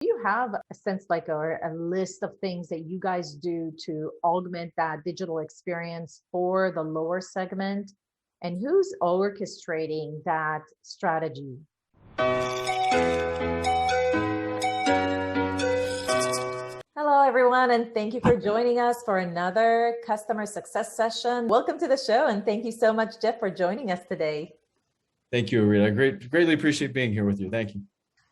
Do you have a sense like a list of things that you guys do to augment that digital experience for the lower segment? And who's orchestrating that strategy? Hello, everyone, and thank you for joining us for another customer success session. Welcome to the show, and thank you so much, Jeff, for joining us today. Thank you, Rita. Greatly appreciate being here with you. Thank you.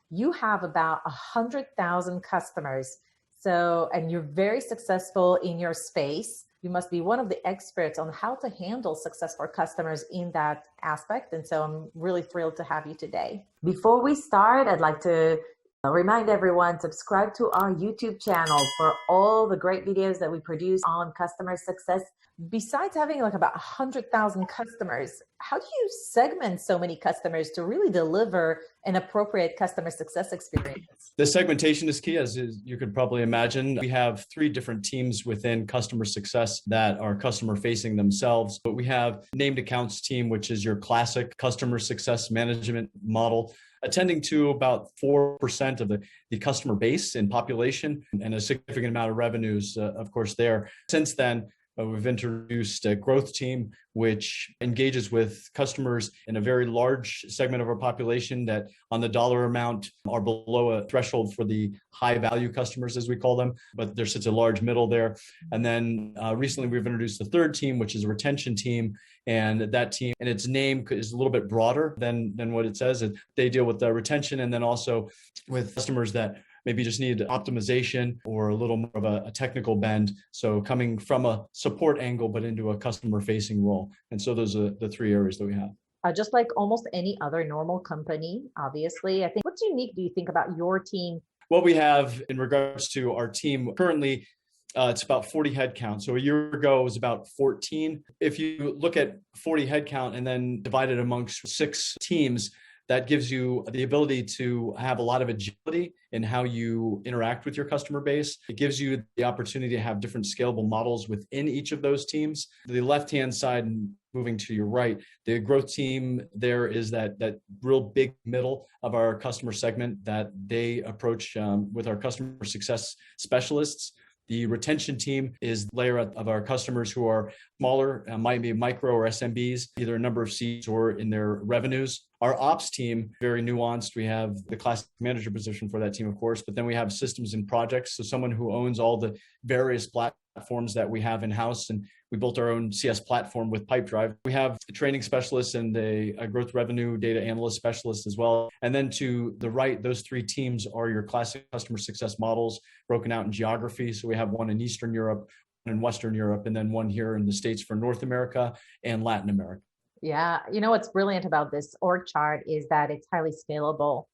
You have about 100,000 customers, and you're very successful in your space. You must be one of the experts on how to handle success for customers in that aspect. And so I'm really thrilled to have you today. Before we start, I'd like to remind everyone, subscribe to our YouTube channel for all the great videos that we produce on customer success. Besides having like about 100,000 customers, how do you segment so many customers to really deliver an appropriate customer success experience? The segmentation is key, as you could probably imagine. We have 3 different teams within customer success that are customer facing themselves, but we have named accounts team, which is your classic customer success management model, attending to about 4% of the customer base in population and a significant amount of revenues, of course, there. Since then, we've introduced a growth team, which engages with customers in a very large segment of our population that on the dollar amount are below a threshold for the high value customers, as we call them, but there's such a large middle there. And then recently we've introduced the 3rd team, which is a retention team. And that team, and its name is a little bit broader than what it says. They deal with the retention and then also with customers that maybe just need optimization or a little more of a technical bend. So coming from a support angle, but into a customer facing role. And so those are the 3 areas that we have. Just like almost any other normal company, obviously, I think what's unique do you think about your team? What we have in regards to our team currently, it's about 40 headcount. So a year ago, it was about 14. If you look at 40 headcount and then divide it amongst 6 teams, that gives you the ability to have a lot of agility in how you interact with your customer base. It gives you the opportunity to have different scalable models within each of those teams. The left-hand side, and moving to your right, the growth team, there is that real big middle of our customer segment that they approach with our customer success specialists. The retention team is the layer of our customers who are smaller, might be micro or SMBs, either a number of seats or in their revenues. Our ops team, very nuanced. We have the classic manager position for that team, of course, but then we have systems and projects. So someone who owns all the various platforms that we have in-house, and we built our own CS platform with Pipedrive. We have a training specialist and a growth revenue data analyst specialist as well. And then to the right, those 3 teams are your classic customer success models broken out in geography. So we have one in Eastern Europe, one in Western Europe, and then one here in the States for North America and Latin America. Yeah, you know what's brilliant about this org chart is that it's highly scalable.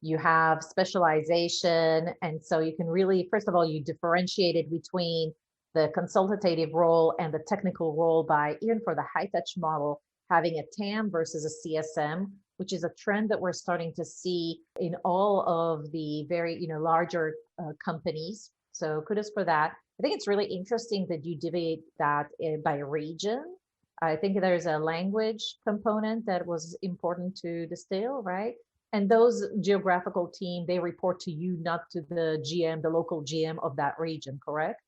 You have specialization, and so you can really, first of all, you differentiate it between the consultative role and the technical role by, even for the high touch model, having a TAM versus a CSM, which is a trend that we're starting to see in all of the very larger companies. So kudos for that. I think it's really interesting that you divide that by region. I think there's a language component that was important to distill, right? And those geographical team, they report to you, not to the GM, the local GM of that region, correct?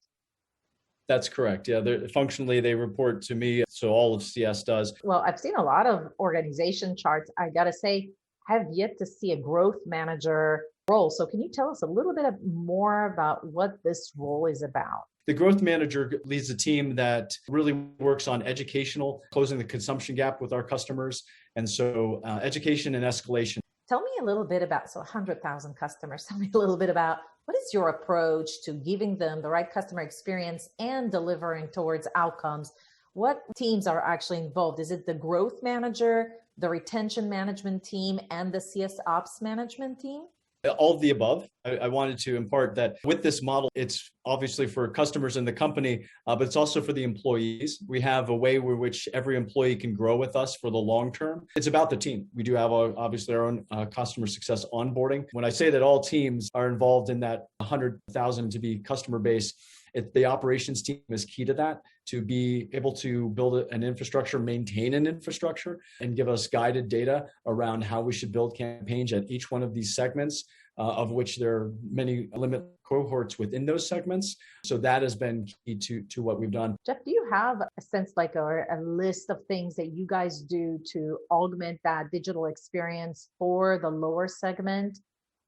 That's correct. Yeah, functionally, they report to me. So all of CS does. Well, I've seen a lot of organization charts. I got to say, I have yet to see a growth manager role. So can you tell us a little bit more about what this role is about? The growth manager leads a team that really works on educational, closing the consumption gap with our customers. And so education and escalation. Tell me a little bit about, 100,000 customers, tell me a little bit about what is your approach to giving them the right customer experience and delivering towards outcomes? What teams are actually involved? Is it the growth manager, the retention management team, and the CS ops management team? All of the above. I wanted to impart that with this model, it's obviously for customers in the company, but it's also for the employees. We have a way where which every employee can grow with us for the long term. It's about the team. We do have obviously our own customer success onboarding. When I say that all teams are involved in that 100,000 to be customer base, the operations team is key to that, to be able to build an infrastructure, maintain an infrastructure, and give us guided data around how we should build campaigns at each one of these segments. of which there are many limit cohorts within those segments. So that has been key to what we've done. Jeff, do you have a sense like a list of things that you guys do to augment that digital experience for the lower segment?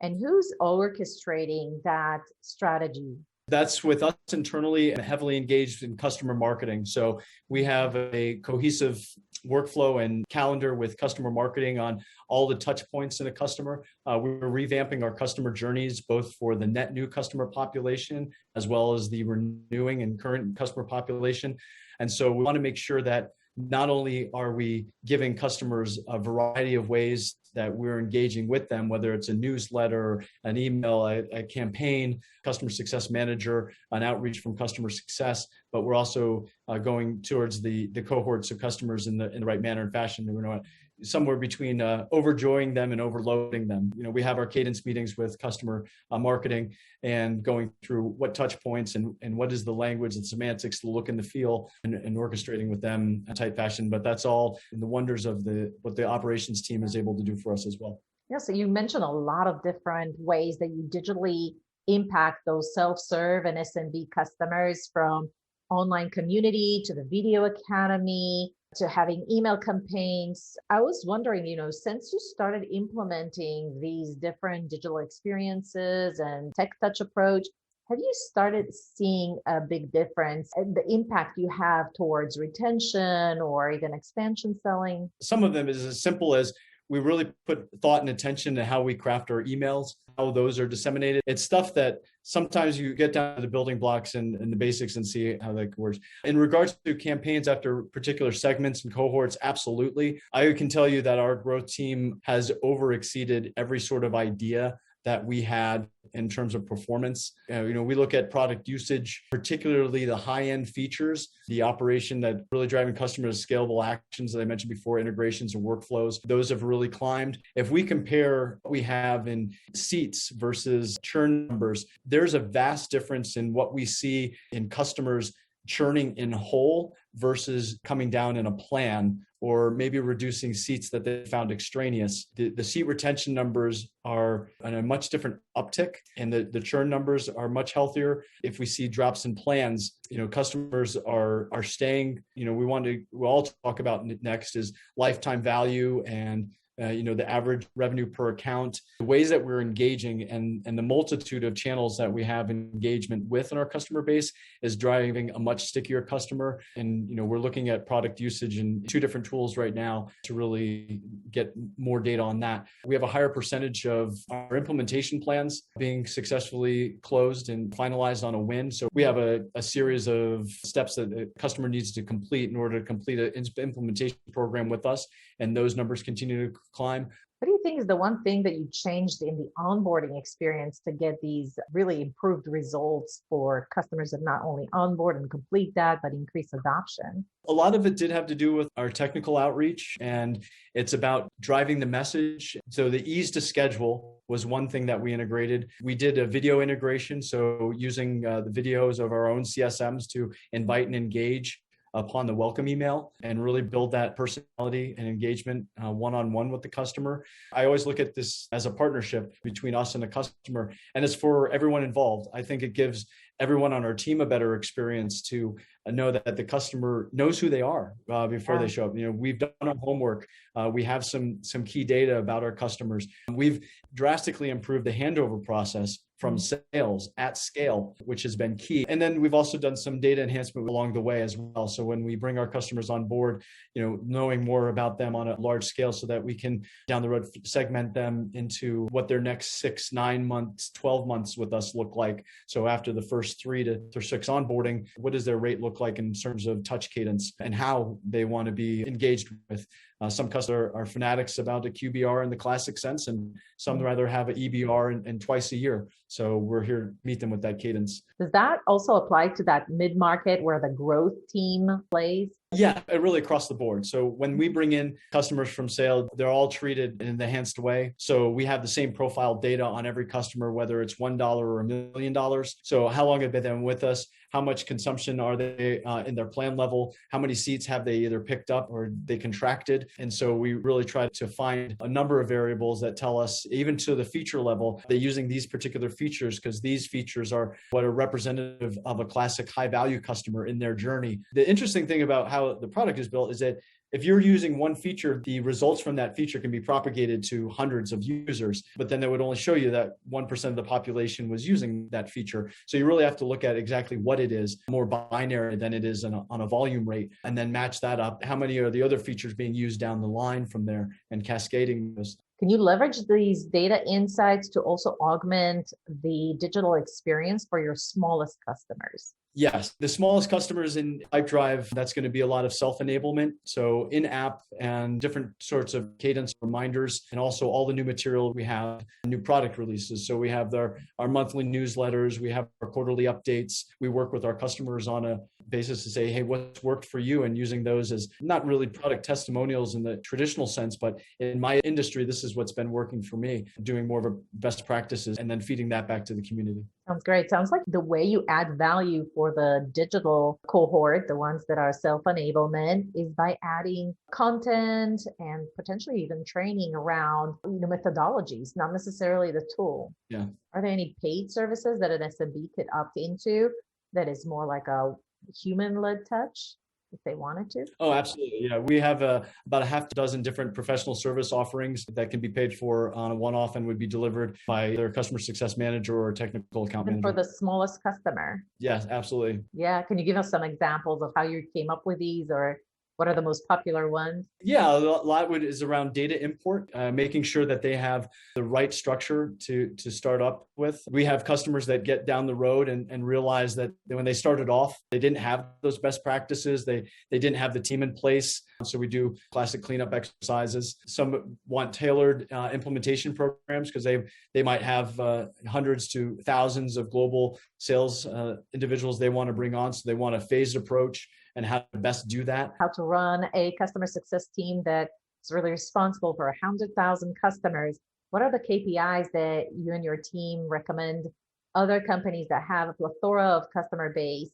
And who's orchestrating that strategy? That's with us internally and heavily engaged in customer marketing. So we have a cohesive workflow and calendar with customer marketing on all the touch points in a customer. We're revamping our customer journeys, both for the net new customer population, as well as the renewing and current customer population. And so we want to make sure that not only are we giving customers a variety of ways that we're engaging with them, whether it's a newsletter, an email, a campaign, customer success manager, an outreach from customer success, but we're also going towards the cohorts of customers in the right manner and fashion. We're not somewhere between overjoying them and overloading them. We have our cadence meetings with customer marketing and going through what touch points and what is the language and semantics, the look and the feel, and orchestrating with them in tight fashion. But that's all in the wonders of what the operations team is able to do for us as well. Yeah, so you mentioned a lot of different ways that you digitally impact those self-serve and SMB customers, from online community to the video academy to having email campaigns. I was wondering, since you started implementing these different digital experiences and tech touch approach, have you started seeing a big difference in the impact you have towards retention or even expansion selling? Some of them is as simple as we really put thought and attention to how we craft our emails, how those are disseminated. It's stuff that sometimes you get down to the building blocks and the basics and see how that works. In regards to campaigns after particular segments and cohorts, absolutely. I can tell you that our growth team has overexceeded every sort of idea that we had in terms of performance. We look at product usage, particularly the high-end features, the operation that really driving customers scalable actions that I mentioned before, integrations and workflows. Those have really climbed. If we compare what we have in seats versus churn numbers, there's a vast difference in what we see in customers churning in whole versus coming down in a plan, or maybe reducing seats that they found extraneous. The seat retention numbers are on a much different uptick, and the churn numbers are much healthier. If we see drops in plans, customers are staying. We'll all talk about next is lifetime value and the average revenue per account, the ways that we're engaging and the multitude of channels that we have engagement with in our customer base is driving a much stickier customer. And, we're looking at product usage in 2 different tools right now to really get more data on that. We have a higher percentage of our implementation plans being successfully closed and finalized on a win. So we have a series of steps that the customer needs to complete in order to complete an implementation program with us. And those numbers continue to climb. What do you think is the one thing that you changed in the onboarding experience to get these really improved results for customers that not only onboard and complete that, but increase adoption? A lot of it did have to do with our technical outreach, and it's about driving the message. So the ease to schedule was one thing that we integrated. We did a video integration, so using the videos of our own CSMs to invite and engage upon the welcome email and really build that personality and engagement one-on-one with the customer. I always look at this as a partnership between us and the customer, and it's for everyone involved. I think it gives everyone on our team a better experience to know that the customer knows who they are before they show up. We've done our homework. We have some key data about our customers. We've drastically improved the handover process from sales at scale, which has been key. And then we've also done some data enhancement along the way as well. So when we bring our customers on board, knowing more about them on a large scale so that we can down the road segment them into what their next 6, 9 months, 12 months with us look like. So after the first 3 to 6 onboarding, what does their rate look like in terms of touch cadence and how they want to be engaged with. Some customers are fanatics about a QBR in the classic sense, and some rather have an EBR and twice a year. So we're here to meet them with that cadence. Does that also apply to that mid-market where the growth team plays? Yeah, really across the board. So when we bring in customers from sale, they're all treated in an enhanced way. So we have the same profile data on every customer, whether it's $1 or $1 million. So how long have they been with us? How much consumption are they in their plan level? How many seats have they either picked up or they contracted? And so we really try to find a number of variables that tell us, even to the feature level, they're using these particular features because these features are what are representative of a classic high value customer in their journey. The interesting thing about how the product is built is that if you're using one feature, the results from that feature can be propagated to hundreds of users, but then it would only show you that 1% of the population was using that feature. So you really have to look at exactly what it is, more binary than it is on a volume rate, and then match that up. How many are the other features being used down the line from there and cascading those? Can you leverage these data insights to also augment the digital experience for your smallest customers? Yes, the smallest customers in Pipedrive, that's going to be a lot of self-enablement. So in-app and different sorts of cadence reminders, and also all the new material we have, new product releases. So we have our monthly newsletters, we have our quarterly updates. We work with our customers on a basis to say, hey, what's worked for you? And using those as not really product testimonials in the traditional sense, but in my industry, this is what's been working for me, doing more of a best practices and then feeding that back to the community. Sounds great. Sounds like the way you add value for the digital cohort, the ones that are self-enablement, is by adding content and potentially even training around methodologies, not necessarily the tool. Yeah. Are there any paid services that an SMB could opt into that is more like a human-led touch if they wanted to? Oh, absolutely. Yeah. We have about a half dozen different professional service offerings that can be paid for on a one-off and would be delivered by their customer success manager or technical account Even manager. for the smallest customer. Yes, absolutely. Yeah. Can you give us some examples of how you came up with these, or what are the most popular ones? Yeah, a lot is around data import, making sure that they have the right structure to start up with. We have customers that get down the road and realize that when they started off, they didn't have those best practices. They didn't have the team in place. So we do classic cleanup exercises. Some want tailored implementation programs because they might have hundreds to thousands of global sales individuals they want to bring on. So they want a phased approach and how to best do that. How to run a customer success team that's really responsible for 100,000 customers. What are the KPIs that you and your team recommend other companies that have a plethora of customer base?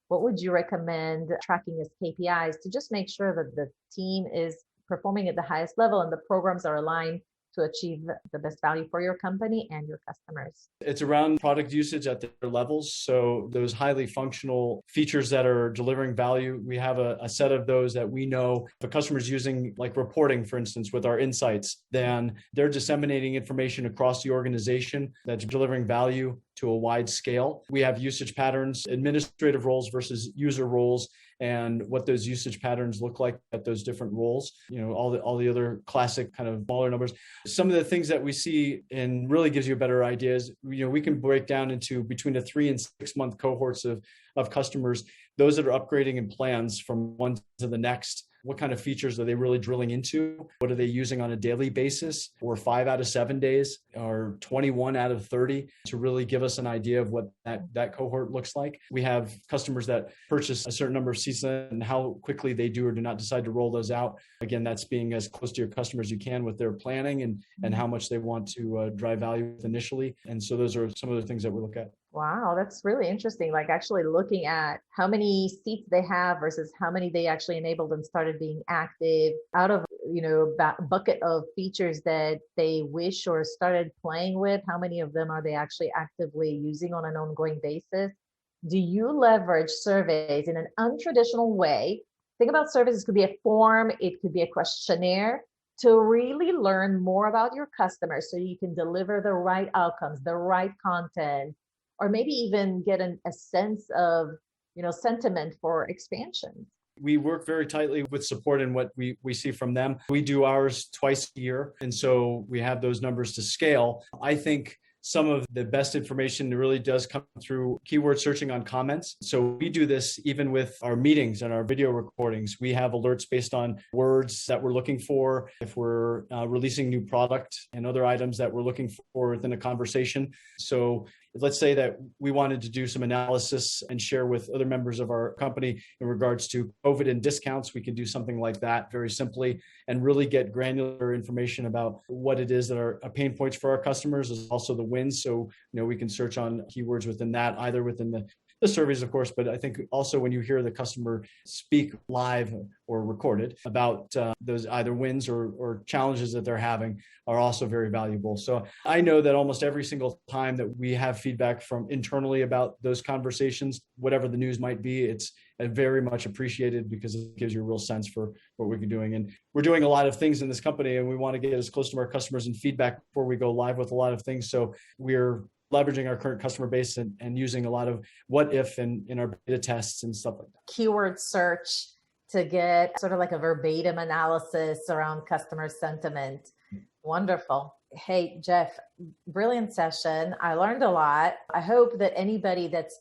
What would you recommend tracking as KPIs to just make sure that the team is performing at the highest level and the programs are aligned to achieve the best value for your company and your customers? It's around product usage at their levels. So those highly functional features that are delivering value, we have a set of those that we know if a customer's using, like reporting, for instance, with our insights, then they're disseminating information across the organization that's delivering value to a wide scale. We have usage patterns, administrative roles versus user roles, and what those usage patterns look like at those different roles, all the other classic kind of smaller numbers. Some of the things that we see and really gives you a better idea is, we can break down into between the 3 and 6 month cohorts of customers, those that are upgrading in plans from one to the next. What kind of features are they really drilling into? What are they using on a daily basis, or 5 out of 7 days, or 21 out of 30, to really give us an idea of what that cohort looks like. We have customers that purchase a certain number of seats and how quickly they do or do not decide to roll those out. Again, that's being as close to your customers as you can with their planning and how much they want to drive value initially. And so those are some of the things that we look at. Wow, that's really interesting. Like actually looking at how many seats they have versus how many they actually enabled and started being active out of, that bucket of features that they wish or started playing with. How many of them are they actually actively using on an ongoing basis? Do you leverage surveys in an untraditional way? Think about surveys. It could be a form. It could be a questionnaire to really learn more about your customers so you can deliver the right outcomes, the right content, or maybe even get a sense of, sentiment for expansion. We work very tightly with support and what we see from them. We do ours twice a year. And so we have those numbers to scale. I think some of the best information really does come through keyword searching on comments. So we do this even with our meetings and our video recordings. We have alerts based on words that we're looking for, if we're releasing new product and other items that we're looking for within a conversation. So let's say that we wanted to do some analysis and share with other members of our company in regards to COVID and discounts, we can do something like that very simply and really get granular information about what it is that are pain points for our customers, as also the wins. So, we can search on keywords within that, either within the surveys, of course, but I think also when you hear the customer speak live or recorded about those either wins or challenges that they're having are also very valuable. So I know that almost every single time that we have feedback from internally about those conversations, whatever the news might be, it's very much appreciated because it gives you a real sense for what we're doing. And we're doing a lot of things in this company, and we want to get as close to our customers and feedback before we go live with a lot of things. So we're leveraging our current customer base and using a lot of what if in our beta tests and stuff like that. Keyword search to get sort of like a verbatim analysis around customer sentiment. Wonderful. Hey, Jeff, brilliant session. I learned a lot. I hope that anybody that's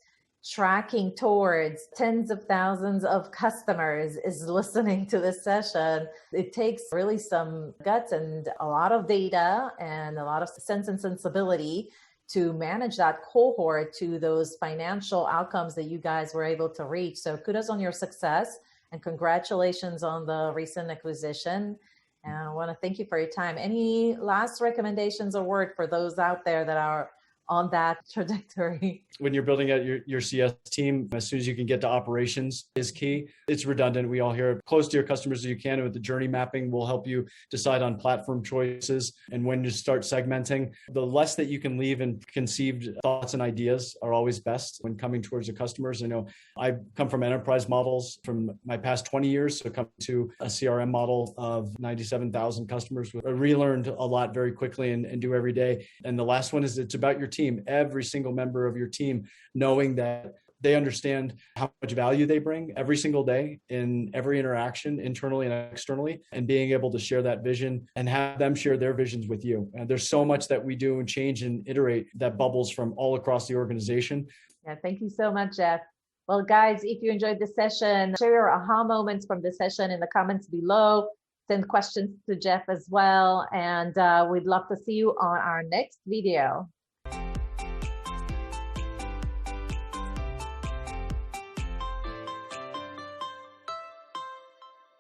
tracking towards tens of thousands of customers is listening to this session. It takes really some guts and a lot of data and a lot of sense and sensibility to manage that cohort to those financial outcomes that you guys were able to reach. So kudos on your success and congratulations on the recent acquisition. And I want to thank you for your time. Any last recommendations or word for those out there that are on that trajectory? When you're building out your CS team, as soon as you can get to operations is key. It's redundant. We all hear it. Close to your customers as you can. And with the journey mapping, will help you decide on platform choices and when to start segmenting. The less that you can leave in conceived thoughts and ideas are always best when coming towards the customers. I know I come from enterprise models from my past 20 years. So come to a CRM model of 97,000 customers. I relearned a lot very quickly and do every day. And the last one is it's about your team. Every single member of your team, knowing that they understand how much value they bring every single day in every interaction, internally and externally, and being able to share that vision and have them share their visions with you. And there's so much that we do and change and iterate that bubbles from all across the organization. Yeah, thank you so much, Jeff. Well, guys, if you enjoyed this session, share your aha moments from the session in the comments below. Send questions to Jeff as well. And we'd love to see you on our next video.